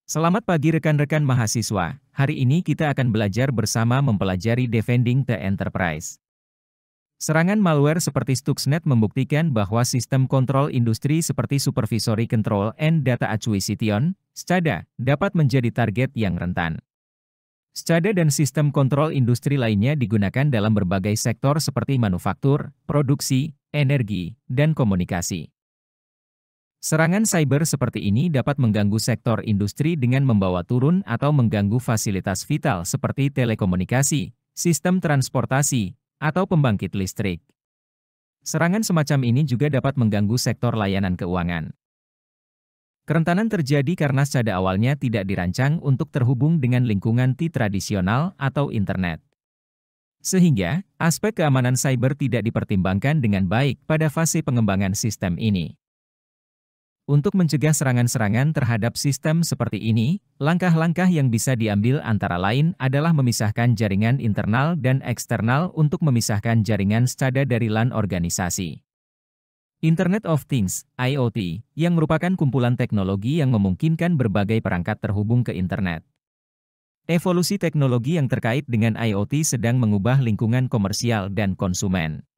Selamat pagi rekan-rekan mahasiswa. Hari ini kita akan belajar bersama mempelajari Defending the Enterprise. Serangan malware seperti Stuxnet membuktikan bahwa sistem kontrol industri seperti Supervisory Control and Data Acquisition, SCADA, dapat menjadi target yang rentan. SCADA dan sistem kontrol industri lainnya digunakan dalam berbagai sektor seperti manufaktur, produksi, energi, dan komunikasi. Serangan cyber seperti ini dapat mengganggu sektor industri dengan membawa turun atau mengganggu fasilitas vital seperti telekomunikasi, sistem transportasi, atau pembangkit listrik. Serangan semacam ini juga dapat mengganggu sektor layanan keuangan. Kerentanan terjadi karena SCADA awalnya tidak dirancang untuk terhubung dengan lingkungan TI tradisional atau internet. Sehingga, aspek keamanan cyber tidak dipertimbangkan dengan baik pada fase pengembangan sistem ini. Untuk mencegah serangan-serangan terhadap sistem seperti ini, langkah-langkah yang bisa diambil antara lain adalah memisahkan jaringan internal dan eksternal untuk memisahkan jaringan SCADA dari LAN organisasi. Internet of Things, IoT, yang merupakan kumpulan teknologi yang memungkinkan berbagai perangkat terhubung ke internet. Evolusi teknologi yang terkait dengan IoT sedang mengubah lingkungan komersial dan konsumen.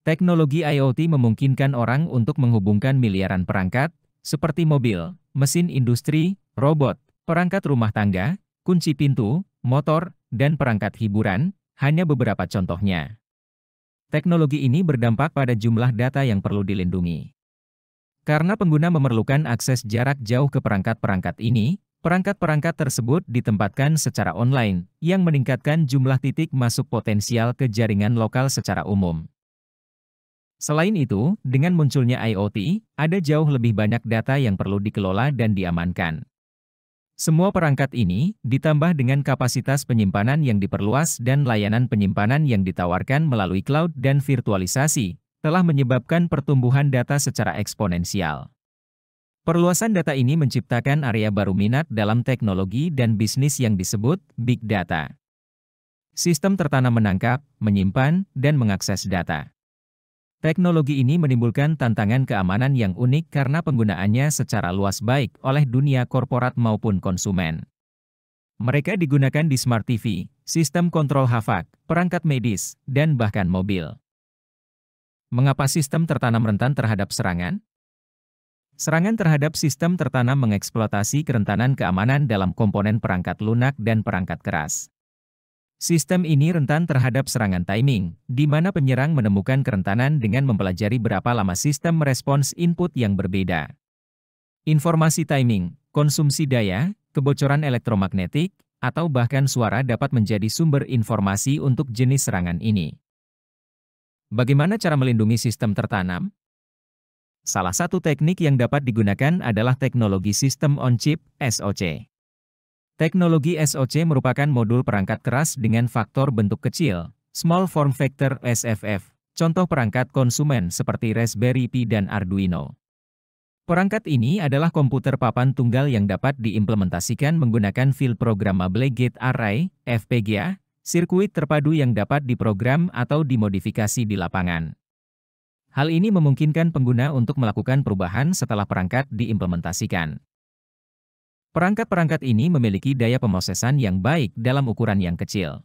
Teknologi IoT memungkinkan orang untuk menghubungkan miliaran perangkat, seperti mobil, mesin industri, robot, perangkat rumah tangga, kunci pintu, motor, dan perangkat hiburan, hanya beberapa contohnya. Teknologi ini berdampak pada jumlah data yang perlu dilindungi. Karena pengguna memerlukan akses jarak jauh ke perangkat-perangkat ini, perangkat-perangkat tersebut ditempatkan secara online, yang meningkatkan jumlah titik masuk potensial ke jaringan lokal secara umum. Selain itu, dengan munculnya IoT, ada jauh lebih banyak data yang perlu dikelola dan diamankan. Semua perangkat ini, ditambah dengan kapasitas penyimpanan yang diperluas dan layanan penyimpanan yang ditawarkan melalui cloud dan virtualisasi, telah menyebabkan pertumbuhan data secara eksponensial. Perluasan data ini menciptakan area baru minat dalam teknologi dan bisnis yang disebut Big Data. Sistem tertanam menangkap, menyimpan, dan mengakses data. Teknologi ini menimbulkan tantangan keamanan yang unik karena penggunaannya secara luas baik oleh dunia korporat maupun konsumen. Mereka digunakan di Smart TV, sistem kontrol HVAC, perangkat medis, dan bahkan mobil. Mengapa sistem tertanam rentan terhadap serangan? Serangan terhadap sistem tertanam mengeksploitasi kerentanan keamanan dalam komponen perangkat lunak dan perangkat keras. Sistem ini rentan terhadap serangan timing, di mana penyerang menemukan kerentanan dengan mempelajari berapa lama sistem merespons input yang berbeda. Informasi timing, konsumsi daya, kebocoran elektromagnetik, atau bahkan suara dapat menjadi sumber informasi untuk jenis serangan ini. Bagaimana cara melindungi sistem tertanam? Salah satu teknik yang dapat digunakan adalah teknologi System on Chip, SoC. Teknologi SoC merupakan modul perangkat keras dengan faktor bentuk kecil, Small Form Factor SFF, contoh perangkat konsumen seperti Raspberry Pi dan Arduino. Perangkat ini adalah komputer papan tunggal yang dapat diimplementasikan menggunakan Field Programmable Gate Array, FPGA, sirkuit terpadu yang dapat diprogram atau dimodifikasi di lapangan. Hal ini memungkinkan pengguna untuk melakukan perubahan setelah perangkat diimplementasikan. Perangkat-perangkat ini memiliki daya pemrosesan yang baik dalam ukuran yang kecil.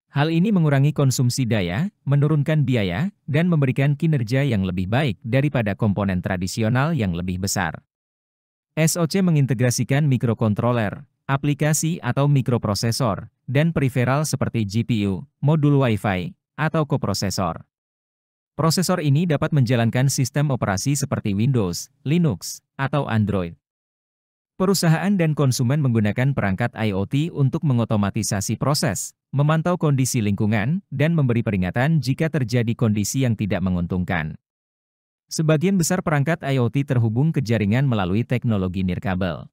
Hal ini mengurangi konsumsi daya, menurunkan biaya, dan memberikan kinerja yang lebih baik daripada komponen tradisional yang lebih besar. SoC mengintegrasikan mikrokontroler, aplikasi atau mikroprosesor, dan periferal seperti GPU, modul Wi-Fi, atau koprosesor. Prosesor ini dapat menjalankan sistem operasi seperti Windows, Linux, atau Android. Perusahaan dan konsumen menggunakan perangkat IoT untuk mengotomatisasi proses, memantau kondisi lingkungan, dan memberi peringatan jika terjadi kondisi yang tidak menguntungkan. Sebagian besar perangkat IoT terhubung ke jaringan melalui teknologi nirkabel.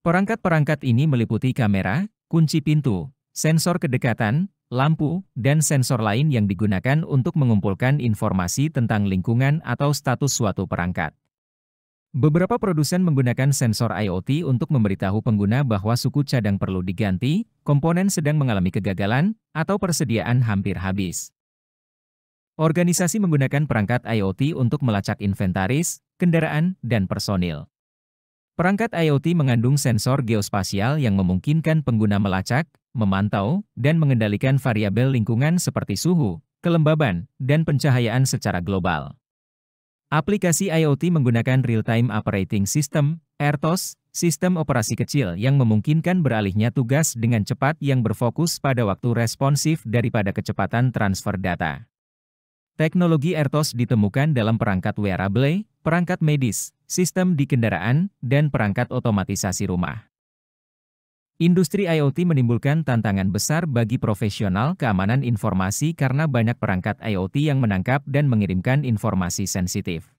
Perangkat-perangkat ini meliputi kamera, kunci pintu, sensor kedekatan, lampu, dan sensor lain yang digunakan untuk mengumpulkan informasi tentang lingkungan atau status suatu perangkat. Beberapa produsen menggunakan sensor IoT untuk memberitahu pengguna bahwa suku cadang perlu diganti, komponen sedang mengalami kegagalan, atau persediaan hampir habis. Organisasi menggunakan perangkat IoT untuk melacak inventaris, kendaraan, dan personil. Perangkat IoT mengandung sensor geospasial yang memungkinkan pengguna melacak, memantau, dan mengendalikan variabel lingkungan seperti suhu, kelembaban, dan pencahayaan secara global. Aplikasi IoT menggunakan Real-Time Operating System, RTOS, sistem operasi kecil yang memungkinkan beralihnya tugas dengan cepat yang berfokus pada waktu responsif daripada kecepatan transfer data. Teknologi RTOS ditemukan dalam perangkat wearable, perangkat medis, sistem di kendaraan, dan perangkat otomatisasi rumah. Industri IoT menimbulkan tantangan besar bagi profesional keamanan informasi karena banyak perangkat IoT yang menangkap dan mengirimkan informasi sensitif.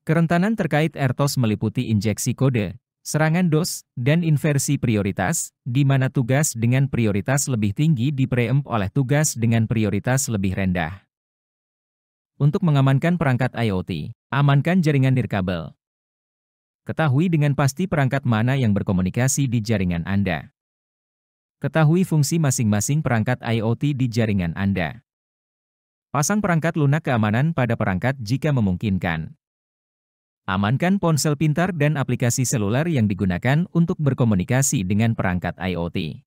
Kerentanan terkait RTOS meliputi injeksi kode, serangan DOS, dan inversi prioritas, di mana tugas dengan prioritas lebih tinggi di-preempt oleh tugas dengan prioritas lebih rendah. Untuk mengamankan perangkat IoT, amankan jaringan nirkabel. Ketahui dengan pasti perangkat mana yang berkomunikasi di jaringan Anda. Ketahui fungsi masing-masing perangkat IoT di jaringan Anda. Pasang perangkat lunak keamanan pada perangkat jika memungkinkan. Amankan ponsel pintar dan aplikasi seluler yang digunakan untuk berkomunikasi dengan perangkat IoT.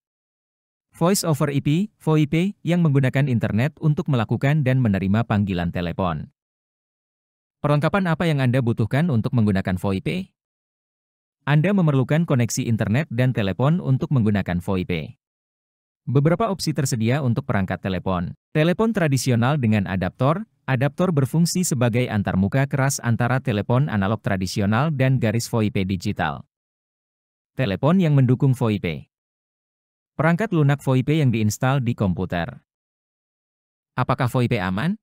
Voice over IP, VoIP, yang menggunakan internet untuk melakukan dan menerima panggilan telepon. Perlengkapan apa yang Anda butuhkan untuk menggunakan VoIP? Anda memerlukan koneksi internet dan telepon untuk menggunakan VoIP. Beberapa opsi tersedia untuk perangkat telepon. Telepon tradisional dengan adaptor. Adaptor berfungsi sebagai antarmuka keras antara telepon analog tradisional dan garis VoIP digital. Telepon yang mendukung VoIP. Perangkat lunak VoIP yang diinstal di komputer. Apakah VoIP aman?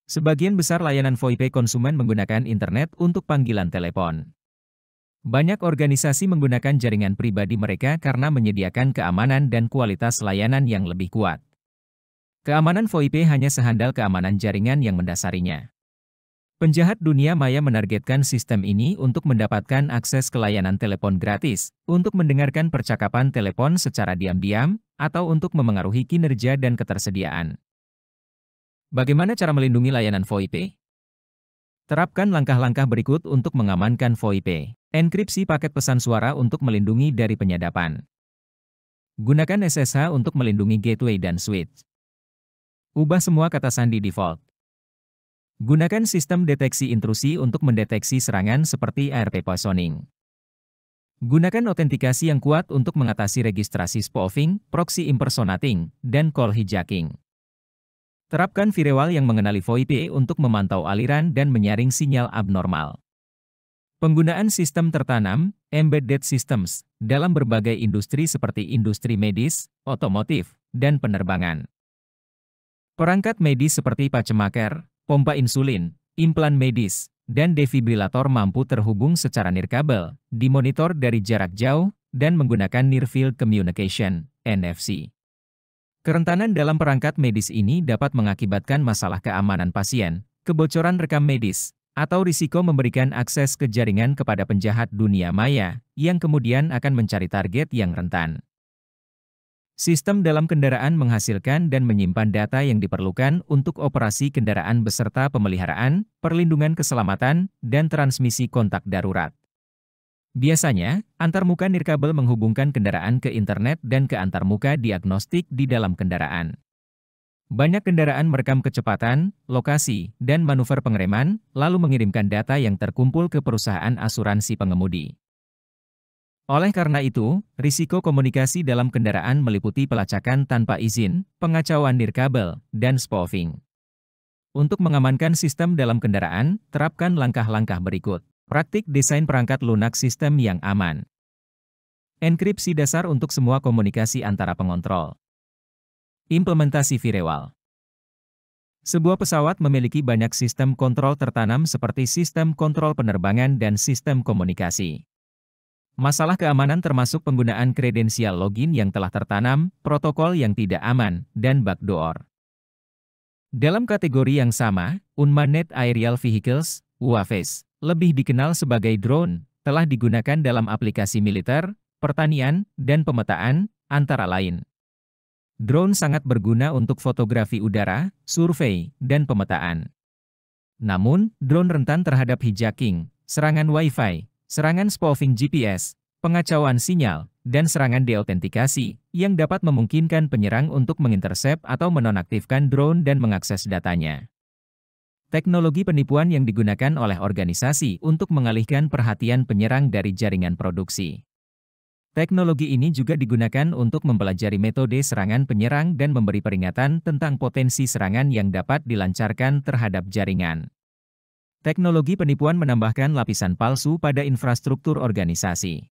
Sebagian besar layanan VoIP konsumen menggunakan internet untuk panggilan telepon. Banyak organisasi menggunakan jaringan pribadi mereka karena menyediakan keamanan dan kualitas layanan yang lebih kuat. Keamanan VoIP hanya sehandal keamanan jaringan yang mendasarinya. Penjahat dunia maya menargetkan sistem ini untuk mendapatkan akses ke layanan telepon gratis, untuk mendengarkan percakapan telepon secara diam-diam, atau untuk memengaruhi kinerja dan ketersediaan. Bagaimana cara melindungi layanan VoIP? Terapkan langkah-langkah berikut untuk mengamankan VoIP. Enkripsi paket pesan suara untuk melindungi dari penyadapan. Gunakan SSH untuk melindungi gateway dan switch. Ubah semua kata sandi default. Gunakan sistem deteksi intrusi untuk mendeteksi serangan seperti ARP poisoning. Gunakan autentikasi yang kuat untuk mengatasi registrasi spoofing, proxy impersonating, dan call hijacking. Terapkan firewall yang mengenali VoIP untuk memantau aliran dan menyaring sinyal abnormal. Penggunaan sistem tertanam, embedded systems, dalam berbagai industri seperti industri medis, otomotif, dan penerbangan. Perangkat medis seperti pacemaker, pompa insulin, implan medis, dan defibrilator mampu terhubung secara nirkabel, dimonitor dari jarak jauh, dan menggunakan Near Field Communication, NFC. Kerentanan dalam perangkat medis ini dapat mengakibatkan masalah keamanan pasien, kebocoran rekam medis, atau risiko memberikan akses ke jaringan kepada penjahat dunia maya, yang kemudian akan mencari target yang rentan. Sistem dalam kendaraan menghasilkan dan menyimpan data yang diperlukan untuk operasi kendaraan beserta pemeliharaan, perlindungan keselamatan, dan transmisi kontak darurat. Biasanya, antarmuka nirkabel menghubungkan kendaraan ke internet dan ke antarmuka diagnostik di dalam kendaraan. Banyak kendaraan merekam kecepatan, lokasi, dan manuver pengereman, lalu mengirimkan data yang terkumpul ke perusahaan asuransi pengemudi. Oleh karena itu, risiko komunikasi dalam kendaraan meliputi pelacakan tanpa izin, pengacauan nirkabel, dan spoofing. Untuk mengamankan sistem dalam kendaraan, terapkan langkah-langkah berikut. Praktik desain perangkat lunak sistem yang aman. Enkripsi dasar untuk semua komunikasi antara pengontrol. Implementasi firewall. Sebuah pesawat memiliki banyak sistem kontrol tertanam seperti sistem kontrol penerbangan dan sistem komunikasi. Masalah keamanan termasuk penggunaan kredensial login yang telah tertanam, protokol yang tidak aman, dan backdoor. Dalam kategori yang sama, Unmanned Aerial Vehicles, UAVs, lebih dikenal sebagai drone, telah digunakan dalam aplikasi militer, pertanian, dan pemetaan, antara lain. Drone sangat berguna untuk fotografi udara, survei, dan pemetaan. Namun, drone rentan terhadap hijacking, serangan Wi-Fi, serangan spoofing GPS, pengacauan sinyal, dan serangan deautentikasi, yang dapat memungkinkan penyerang untuk mengintersep atau menonaktifkan drone dan mengakses datanya. Teknologi penipuan yang digunakan oleh organisasi untuk mengalihkan perhatian penyerang dari jaringan produksi. Teknologi ini juga digunakan untuk mempelajari metode serangan penyerang dan memberi peringatan tentang potensi serangan yang dapat dilancarkan terhadap jaringan. Teknologi penipuan menambahkan lapisan palsu pada infrastruktur organisasi.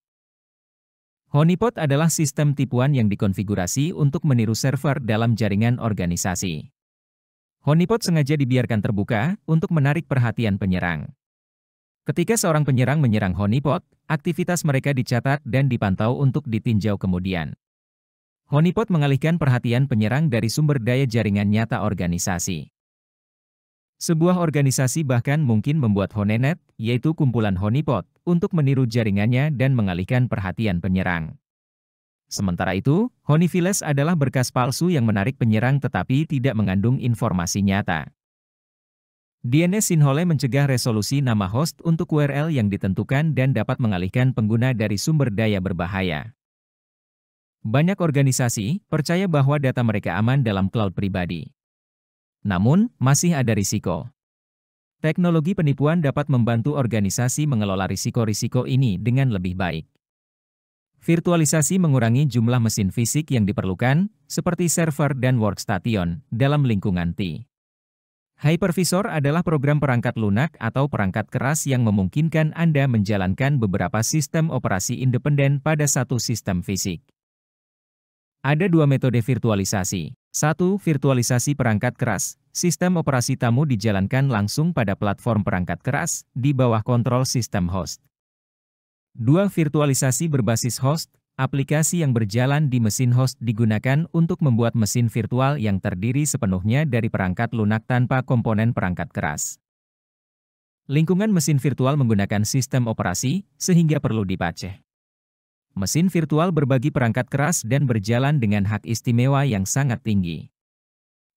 Honeypot adalah sistem tipuan yang dikonfigurasi untuk meniru server dalam jaringan organisasi. Honeypot sengaja dibiarkan terbuka untuk menarik perhatian penyerang. Ketika seorang penyerang menyerang honeypot, aktivitas mereka dicatat dan dipantau untuk ditinjau kemudian. Honeypot mengalihkan perhatian penyerang dari sumber daya jaringan nyata organisasi. Sebuah organisasi bahkan mungkin membuat Honeynet, yaitu kumpulan honeypot, untuk meniru jaringannya dan mengalihkan perhatian penyerang. Sementara itu, Honeyfiles adalah berkas palsu yang menarik penyerang tetapi tidak mengandung informasi nyata. DNS Sinhole mencegah resolusi nama host untuk URL yang ditentukan dan dapat mengalihkan pengguna dari sumber daya berbahaya. Banyak organisasi percaya bahwa data mereka aman dalam cloud pribadi. Namun, masih ada risiko. Teknologi penipuan dapat membantu organisasi mengelola risiko-risiko ini dengan lebih baik. Virtualisasi mengurangi jumlah mesin fisik yang diperlukan, seperti server dan workstation, dalam lingkungan TI. Hypervisor adalah program perangkat lunak atau perangkat keras yang memungkinkan Anda menjalankan beberapa sistem operasi independen pada satu sistem fisik. Ada dua metode virtualisasi. 1. Virtualisasi perangkat keras. Sistem operasi tamu dijalankan langsung pada platform perangkat keras, di bawah kontrol sistem host. 2. Virtualisasi berbasis host. Aplikasi yang berjalan di mesin host digunakan untuk membuat mesin virtual yang terdiri sepenuhnya dari perangkat lunak tanpa komponen perangkat keras. Lingkungan mesin virtual menggunakan sistem operasi, sehingga perlu dipatch. Mesin virtual berbagi perangkat keras dan berjalan dengan hak istimewa yang sangat tinggi.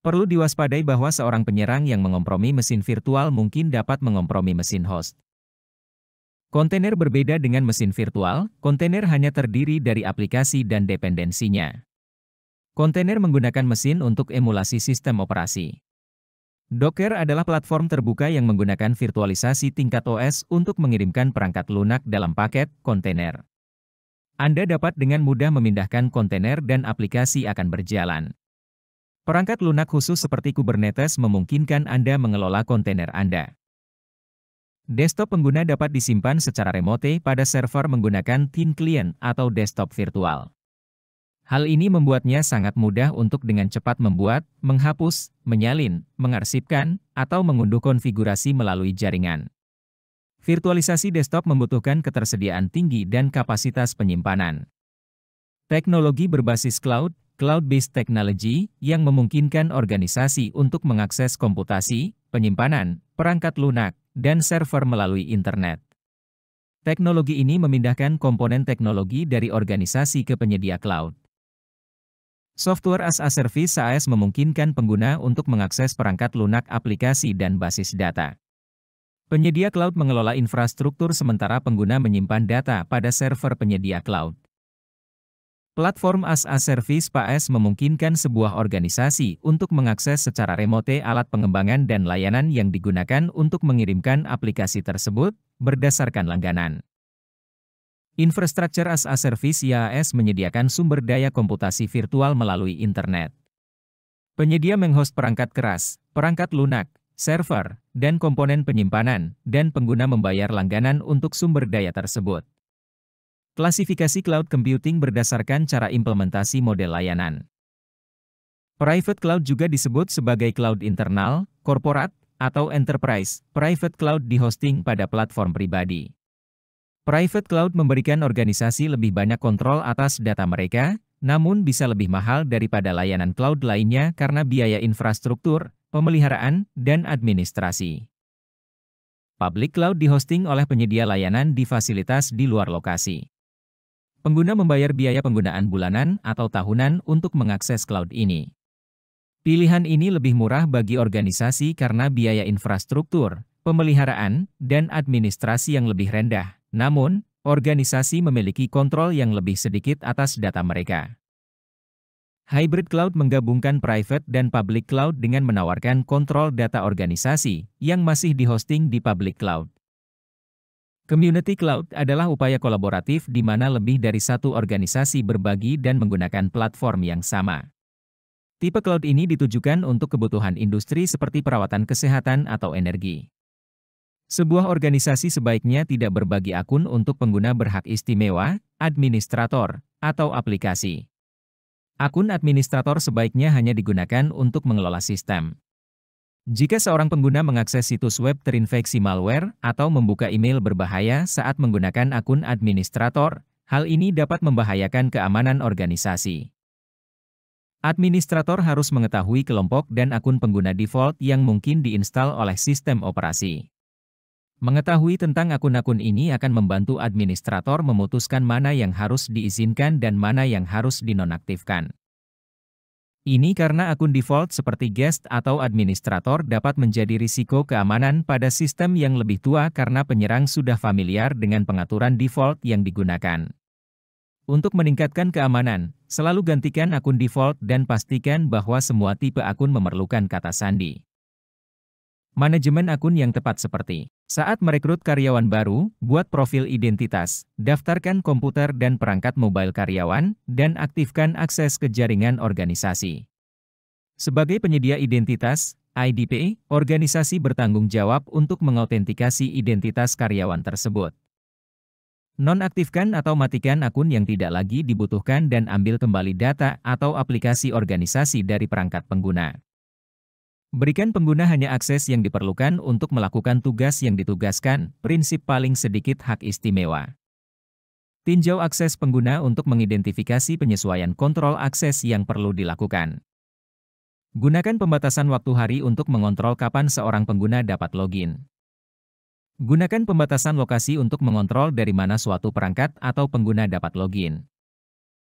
Perlu diwaspadai bahwa seorang penyerang yang mengompromi mesin virtual mungkin dapat mengompromi mesin host. Kontainer berbeda dengan mesin virtual, kontainer hanya terdiri dari aplikasi dan dependensinya. Kontainer menggunakan mesin untuk emulasi sistem operasi. Docker adalah platform terbuka yang menggunakan virtualisasi tingkat OS untuk mengirimkan perangkat lunak dalam paket kontainer. Anda dapat dengan mudah memindahkan kontainer dan aplikasi akan berjalan. Perangkat lunak khusus seperti Kubernetes memungkinkan Anda mengelola kontainer Anda. Desktop pengguna dapat disimpan secara remote pada server menggunakan thin client atau desktop virtual. Hal ini membuatnya sangat mudah untuk dengan cepat membuat, menghapus, menyalin, mengarsipkan, atau mengunduh konfigurasi melalui jaringan. Virtualisasi desktop membutuhkan ketersediaan tinggi dan kapasitas penyimpanan. Teknologi berbasis cloud, cloud-based technology, yang memungkinkan organisasi untuk mengakses komputasi, penyimpanan, perangkat lunak, dan server melalui internet. Teknologi ini memindahkan komponen teknologi dari organisasi ke penyedia cloud. Software as a Service (SaaS) memungkinkan pengguna untuk mengakses perangkat lunak aplikasi dan basis data. Penyedia cloud mengelola infrastruktur sementara pengguna menyimpan data pada server penyedia cloud. Platform as a Service (PaaS) memungkinkan sebuah organisasi untuk mengakses secara remote alat pengembangan dan layanan yang digunakan untuk mengirimkan aplikasi tersebut berdasarkan langganan. Infrastructure as a Service (IaaS) menyediakan sumber daya komputasi virtual melalui internet. Penyedia menghost perangkat keras, perangkat lunak, server, dan komponen penyimpanan, dan pengguna membayar langganan untuk sumber daya tersebut. Klasifikasi cloud computing berdasarkan cara implementasi model layanan. Private cloud juga disebut sebagai cloud internal, korporat, atau enterprise. Private cloud dihosting pada platform pribadi. Private cloud memberikan organisasi lebih banyak kontrol atas data mereka, namun bisa lebih mahal daripada layanan cloud lainnya karena biaya infrastruktur, pemeliharaan, dan administrasi. Public cloud dihosting oleh penyedia layanan di fasilitas di luar lokasi. Pengguna membayar biaya penggunaan bulanan atau tahunan untuk mengakses cloud ini. Pilihan ini lebih murah bagi organisasi karena biaya infrastruktur, pemeliharaan, dan administrasi yang lebih rendah, Namun, organisasi memiliki kontrol yang lebih sedikit atas data mereka. Hybrid cloud menggabungkan private dan public cloud dengan menawarkan kontrol data organisasi yang masih dihosting di public cloud. Community Cloud adalah upaya kolaboratif di mana lebih dari satu organisasi berbagi dan menggunakan platform yang sama. Tipe cloud ini ditujukan untuk kebutuhan industri seperti perawatan kesehatan atau energi. Sebuah organisasi sebaiknya tidak berbagi akun untuk pengguna berhak istimewa, administrator, atau aplikasi. Akun administrator sebaiknya hanya digunakan untuk mengelola sistem. Jika seorang pengguna mengakses situs web terinfeksi malware atau membuka email berbahaya saat menggunakan akun administrator, hal ini dapat membahayakan keamanan organisasi. Administrator harus mengetahui kelompok dan akun pengguna default yang mungkin diinstal oleh sistem operasi. Mengetahui tentang akun-akun ini akan membantu administrator memutuskan mana yang harus diizinkan dan mana yang harus dinonaktifkan. Ini karena akun default seperti guest atau administrator dapat menjadi risiko keamanan pada sistem yang lebih tua karena penyerang sudah familiar dengan pengaturan default yang digunakan. Untuk meningkatkan keamanan, selalu gantikan akun default dan pastikan bahwa semua tipe akun memerlukan kata sandi. Manajemen akun yang tepat seperti saat merekrut karyawan baru, buat profil identitas, daftarkan komputer dan perangkat mobile karyawan, dan aktifkan akses ke jaringan organisasi. Sebagai penyedia identitas, IDP, organisasi bertanggung jawab untuk mengautentikasi identitas karyawan tersebut. Nonaktifkan atau matikan akun yang tidak lagi dibutuhkan dan ambil kembali data atau aplikasi organisasi dari perangkat pengguna. Berikan pengguna hanya akses yang diperlukan untuk melakukan tugas yang ditugaskan, prinsip paling sedikit hak istimewa. Tinjau akses pengguna untuk mengidentifikasi penyesuaian kontrol akses yang perlu dilakukan. Gunakan pembatasan waktu hari untuk mengontrol kapan seorang pengguna dapat login. Gunakan pembatasan lokasi untuk mengontrol dari mana suatu perangkat atau pengguna dapat login.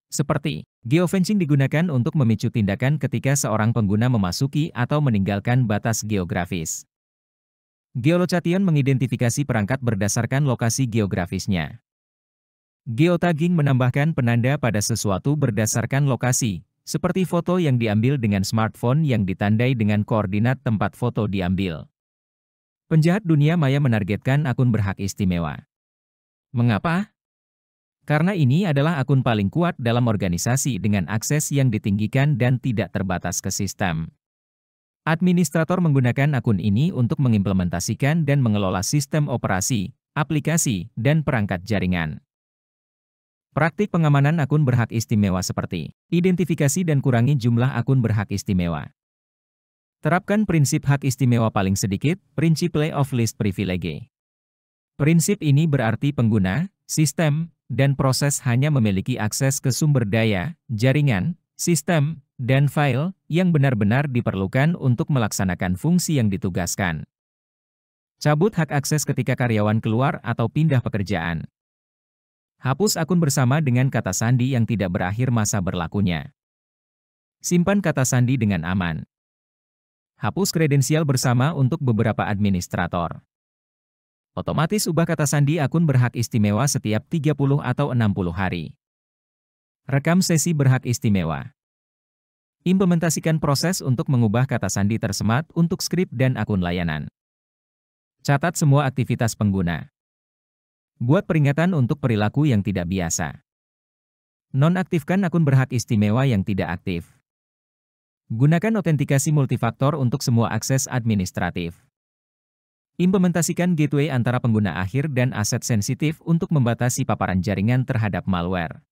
Seperti, geofencing digunakan untuk memicu tindakan ketika seorang pengguna memasuki atau meninggalkan batas geografis. Geolocation mengidentifikasi perangkat berdasarkan lokasi geografisnya. Geotagging menambahkan penanda pada sesuatu berdasarkan lokasi, seperti foto yang diambil dengan smartphone yang ditandai dengan koordinat tempat foto diambil. Penjahat dunia maya menargetkan akun berhak istimewa. Mengapa? Karena ini adalah akun paling kuat dalam organisasi dengan akses yang ditinggikan dan tidak terbatas ke sistem. Administrator menggunakan akun ini untuk mengimplementasikan dan mengelola sistem operasi, aplikasi, dan perangkat jaringan. Praktik pengamanan akun berhak istimewa seperti identifikasi dan kurangi jumlah akun berhak istimewa. Terapkan prinsip hak istimewa paling sedikit, prinsip of least privilege. Prinsip ini berarti pengguna, sistem, dan proses hanya memiliki akses ke sumber daya, jaringan, sistem, dan file yang benar-benar diperlukan untuk melaksanakan fungsi yang ditugaskan. Cabut hak akses ketika karyawan keluar atau pindah pekerjaan. Hapus akun bersama dengan kata sandi yang tidak berakhir masa berlakunya. Simpan kata sandi dengan aman. Hapus kredensial bersama untuk beberapa administrator. Otomatis ubah kata sandi akun berhak istimewa setiap 30 atau 60 hari. Rekam sesi berhak istimewa. Implementasikan proses untuk mengubah kata sandi tersemat untuk skrip dan akun layanan. Catat semua aktivitas pengguna. Buat peringatan untuk perilaku yang tidak biasa. Nonaktifkan akun berhak istimewa yang tidak aktif. Gunakan autentikasi multifaktor untuk semua akses administratif. Implementasikan gateway antara pengguna akhir dan aset sensitif untuk membatasi paparan jaringan terhadap malware.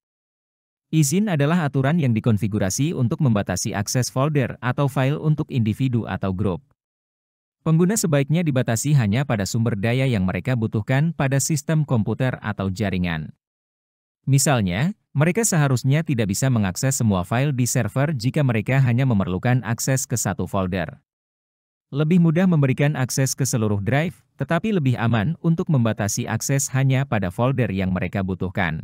Izin adalah aturan yang dikonfigurasi untuk membatasi akses folder atau file untuk individu atau grup. Pengguna sebaiknya dibatasi hanya pada sumber daya yang mereka butuhkan pada sistem komputer atau jaringan. Misalnya, mereka seharusnya tidak bisa mengakses semua file di server jika mereka hanya memerlukan akses ke satu folder. Lebih mudah memberikan akses ke seluruh drive, tetapi lebih aman untuk membatasi akses hanya pada folder yang mereka butuhkan.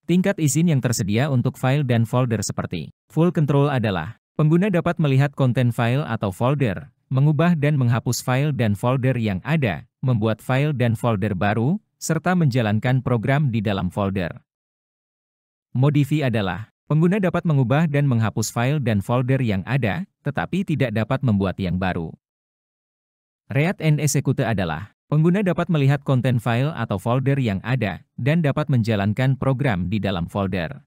Tingkat izin yang tersedia untuk file dan folder seperti full control adalah, pengguna dapat melihat konten file atau folder, mengubah dan menghapus file dan folder yang ada, membuat file dan folder baru, serta menjalankan program di dalam folder. Modify adalah, pengguna dapat mengubah dan menghapus file dan folder yang ada, tetapi tidak dapat membuat yang baru. Read and execute adalah, pengguna dapat melihat konten file atau folder yang ada, dan dapat menjalankan program di dalam folder.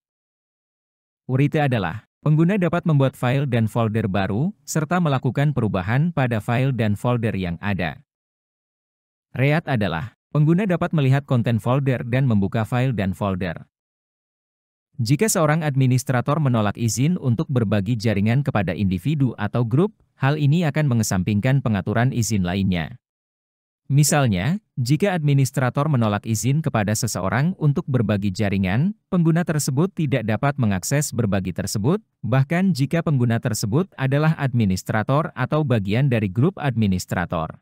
Write adalah, pengguna dapat membuat file dan folder baru, serta melakukan perubahan pada file dan folder yang ada. Read adalah, pengguna dapat melihat konten folder dan membuka file dan folder. Jika seorang administrator menolak izin untuk berbagi jaringan kepada individu atau grup, hal ini akan mengesampingkan pengaturan izin lainnya. Misalnya, jika administrator menolak izin kepada seseorang untuk berbagi jaringan, pengguna tersebut tidak dapat mengakses berbagi tersebut, bahkan jika pengguna tersebut adalah administrator atau bagian dari grup administrator.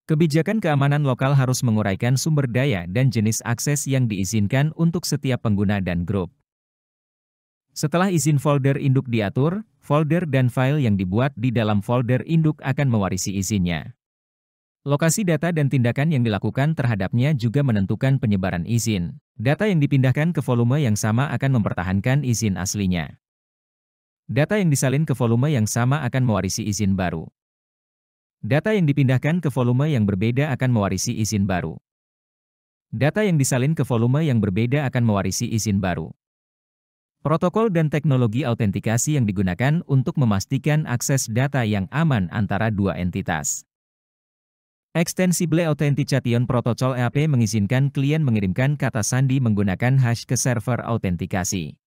Kebijakan keamanan lokal harus menguraikan sumber daya dan jenis akses yang diizinkan untuk setiap pengguna dan grup. Setelah izin folder induk diatur, folder dan file yang dibuat di dalam folder induk akan mewarisi izinnya. Lokasi data dan tindakan yang dilakukan terhadapnya juga menentukan penyebaran izin. Data yang dipindahkan ke volume yang sama akan mempertahankan izin aslinya. Data yang disalin ke volume yang sama akan mewarisi izin baru. Data yang dipindahkan ke volume yang berbeda akan mewarisi izin baru. Data yang disalin ke volume yang berbeda akan mewarisi izin baru. Protokol dan teknologi autentikasi yang digunakan untuk memastikan akses data yang aman antara dua entitas. Extensible Authentication Protocol EAP mengizinkan klien mengirimkan kata sandi menggunakan hash ke server autentikasi.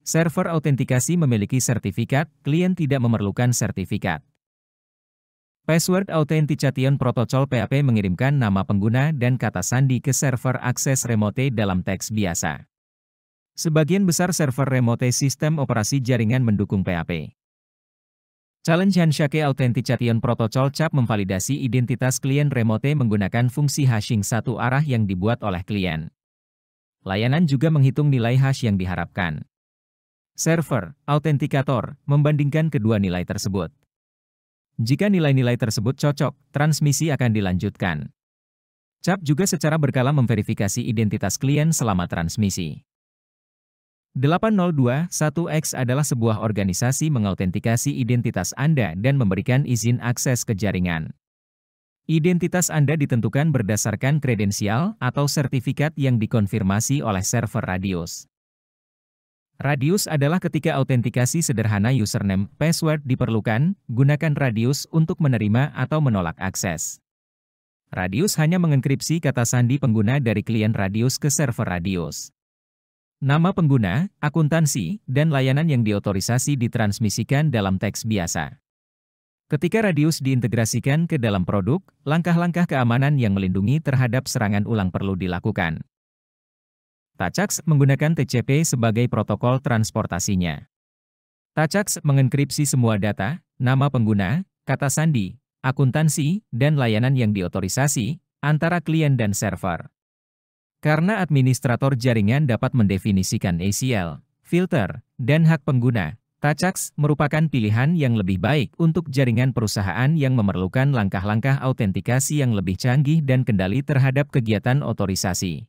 Server autentikasi memiliki sertifikat, klien tidak memerlukan sertifikat. Password Authentication Protocol PAP mengirimkan nama pengguna dan kata sandi ke server akses remote dalam teks biasa. Sebagian besar server remote sistem operasi jaringan mendukung PAP. Challenge Handshake Authentication Protocol CHAP memvalidasi identitas klien remote menggunakan fungsi hashing satu arah yang dibuat oleh klien. Layanan juga menghitung nilai hash yang diharapkan. Server, autentikator, membandingkan kedua nilai tersebut. Jika nilai-nilai tersebut cocok, transmisi akan dilanjutkan. CHAP juga secara berkala memverifikasi identitas klien selama transmisi. 8021X adalah sebuah organisasi mengautentikasi identitas Anda dan memberikan izin akses ke jaringan. Identitas Anda ditentukan berdasarkan kredensial atau sertifikat yang dikonfirmasi oleh server Radius. Radius adalah ketika autentikasi sederhana username, password diperlukan, gunakan Radius untuk menerima atau menolak akses. Radius hanya mengenkripsi kata sandi pengguna dari klien Radius ke server Radius. Nama pengguna, akuntansi, dan layanan yang diotorisasi ditransmisikan dalam teks biasa. Ketika Radius diintegrasikan ke dalam produk, langkah-langkah keamanan yang melindungi terhadap serangan ulang perlu dilakukan. TACAX menggunakan TCP sebagai protokol transportasinya. TACAX mengenkripsi semua data, nama pengguna, kata sandi, akuntansi, dan layanan yang diotorisasi, antara klien dan server. Karena administrator jaringan dapat mendefinisikan ACL, filter, dan hak pengguna, TACAX merupakan pilihan yang lebih baik untuk jaringan perusahaan yang memerlukan langkah-langkah autentikasi yang lebih canggih dan kendali terhadap kegiatan otorisasi.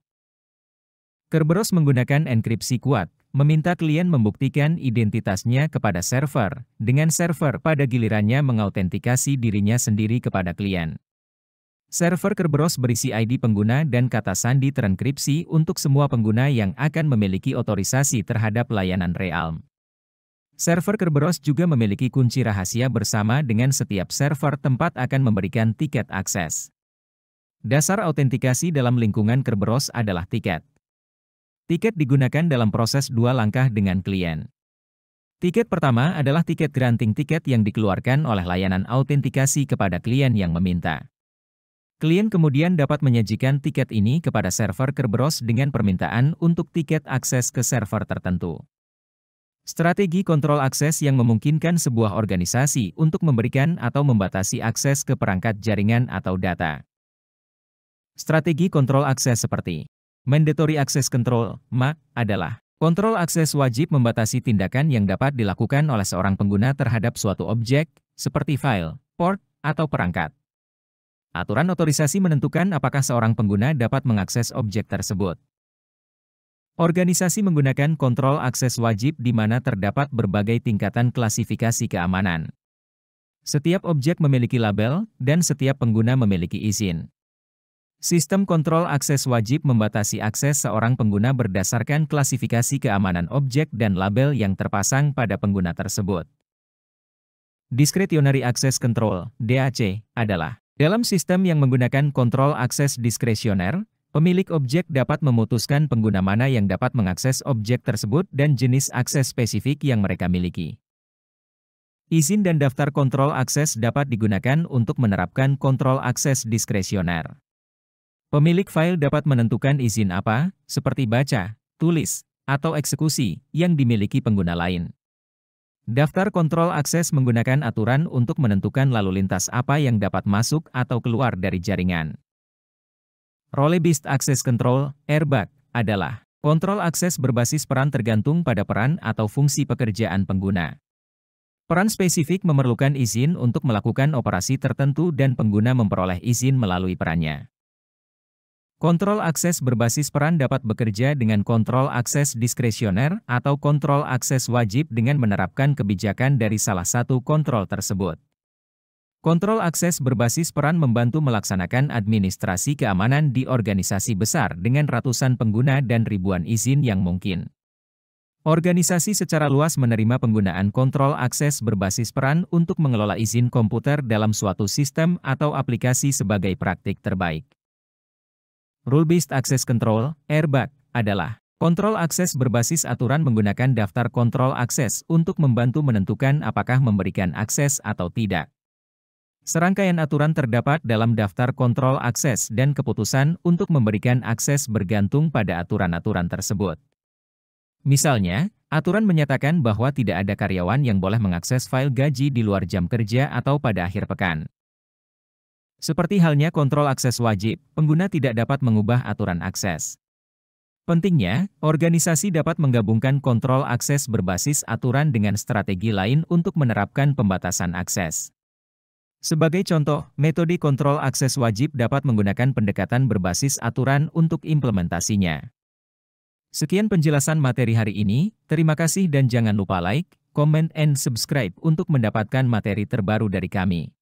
Kerberos menggunakan enkripsi kuat, meminta klien membuktikan identitasnya kepada server, dengan server pada gilirannya mengautentikasi dirinya sendiri kepada klien. Server Kerberos berisi ID pengguna dan kata sandi terenkripsi untuk semua pengguna yang akan memiliki otorisasi terhadap layanan Realm. Server Kerberos juga memiliki kunci rahasia bersama dengan setiap server tempat akan memberikan tiket akses. Dasar autentikasi dalam lingkungan Kerberos adalah tiket. Tiket digunakan dalam proses dua langkah dengan klien. Tiket pertama adalah tiket granting tiket yang dikeluarkan oleh layanan autentikasi kepada klien yang meminta. Klien kemudian dapat menyajikan tiket ini kepada server Kerberos dengan permintaan untuk tiket akses ke server tertentu. Strategi kontrol akses yang memungkinkan sebuah organisasi untuk memberikan atau membatasi akses ke perangkat jaringan atau data. Strategi kontrol akses seperti Mandatory Access Control, MAC, adalah kontrol akses wajib membatasi tindakan yang dapat dilakukan oleh seorang pengguna terhadap suatu objek, seperti file, port, atau perangkat. Aturan otorisasi menentukan apakah seorang pengguna dapat mengakses objek tersebut. Organisasi menggunakan kontrol akses wajib di mana terdapat berbagai tingkatan klasifikasi keamanan. Setiap objek memiliki label, dan setiap pengguna memiliki izin. Sistem kontrol akses wajib membatasi akses seorang pengguna berdasarkan klasifikasi keamanan objek dan label yang terpasang pada pengguna tersebut. Discretionary Access Control (DAC) adalah dalam sistem yang menggunakan kontrol akses diskresioner, pemilik objek dapat memutuskan pengguna mana yang dapat mengakses objek tersebut dan jenis akses spesifik yang mereka miliki. Izin dan daftar kontrol akses dapat digunakan untuk menerapkan kontrol akses diskresioner. Pemilik file dapat menentukan izin apa, seperti baca, tulis, atau eksekusi, yang dimiliki pengguna lain. Daftar kontrol akses menggunakan aturan untuk menentukan lalu lintas apa yang dapat masuk atau keluar dari jaringan. Role-Based Access Control (RBAC) adalah kontrol akses berbasis peran tergantung pada peran atau fungsi pekerjaan pengguna. Peran spesifik memerlukan izin untuk melakukan operasi tertentu dan pengguna memperoleh izin melalui perannya. Kontrol akses berbasis peran dapat bekerja dengan kontrol akses diskresioner atau kontrol akses wajib dengan menerapkan kebijakan dari salah satu kontrol tersebut. Kontrol akses berbasis peran membantu melaksanakan administrasi keamanan di organisasi besar dengan ratusan pengguna dan ribuan izin yang mungkin. Organisasi secara luas menerima penggunaan kontrol akses berbasis peran untuk mengelola izin komputer dalam suatu sistem atau aplikasi sebagai praktik terbaik. Rule-Based Access Control (RBAC) adalah kontrol akses berbasis aturan menggunakan daftar kontrol akses untuk membantu menentukan apakah memberikan akses atau tidak. Serangkaian aturan terdapat dalam daftar kontrol akses dan keputusan untuk memberikan akses bergantung pada aturan-aturan tersebut. Misalnya, aturan menyatakan bahwa tidak ada karyawan yang boleh mengakses file gaji di luar jam kerja atau pada akhir pekan. Seperti halnya kontrol akses wajib, pengguna tidak dapat mengubah aturan akses. Pentingnya, organisasi dapat menggabungkan kontrol akses berbasis aturan dengan strategi lain untuk menerapkan pembatasan akses. Sebagai contoh, metode kontrol akses wajib dapat menggunakan pendekatan berbasis aturan untuk implementasinya. Sekian penjelasan materi hari ini, terima kasih dan jangan lupa like, comment, and subscribe untuk mendapatkan materi terbaru dari kami.